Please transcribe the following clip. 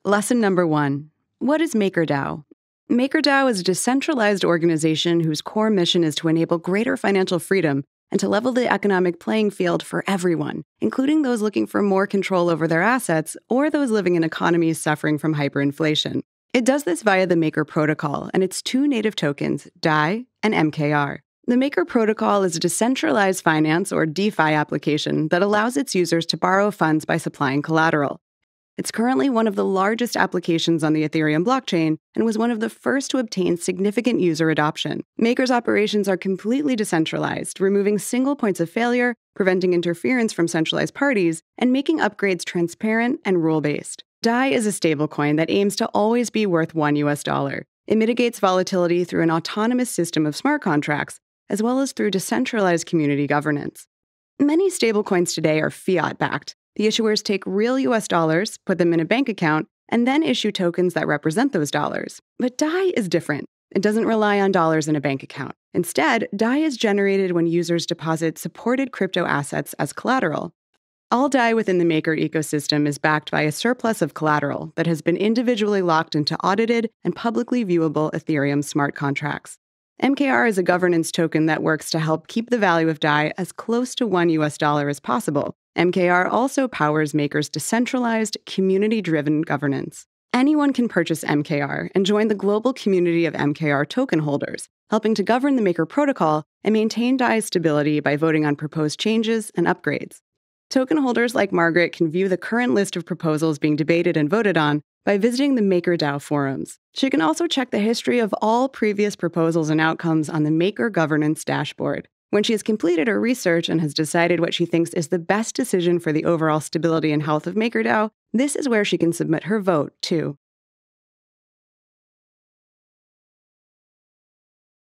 Lesson number 1. What is MakerDAO? MakerDAO is a decentralized organization whose core mission is to enable greater financial freedom and to level the economic playing field for everyone, including those looking for more control over their assets or those living in economies suffering from hyperinflation. It does this via the Maker Protocol and its 2 native tokens, DAI and MKR. The Maker Protocol is a decentralized finance or DeFi application that allows its users to borrow funds by supplying collateral. It's currently one of the largest applications on the Ethereum blockchain and was one of the first to obtain significant user adoption. Maker's operations are completely decentralized, removing single points of failure, preventing interference from centralized parties, and making upgrades transparent and rule-based. DAI is a stablecoin that aims to always be worth $1. It mitigates volatility through an autonomous system of smart contracts, as well as through decentralized community governance. Many stablecoins today are fiat-backed. The issuers take real US dollars, put them in a bank account, and then issue tokens that represent those dollars. But DAI is different. It doesn't rely on dollars in a bank account. Instead, DAI is generated when users deposit supported crypto assets as collateral. All DAI within the Maker ecosystem is backed by a surplus of collateral that has been individually locked into audited and publicly viewable Ethereum smart contracts. MKR is a governance token that works to help keep the value of DAI as close to $1 as possible. MKR also powers Maker's decentralized, community-driven governance. Anyone can purchase MKR and join the global community of MKR token holders, helping to govern the Maker protocol and maintain DAI's stability by voting on proposed changes and upgrades. Token holders like Margaret can view the current list of proposals being debated and voted on by visiting the MakerDAO forums. She can also check the history of all previous proposals and outcomes on the Maker governance dashboard. When she has completed her research and has decided what she thinks is the best decision for the overall stability and health of MakerDAO, this is where she can submit her vote, too.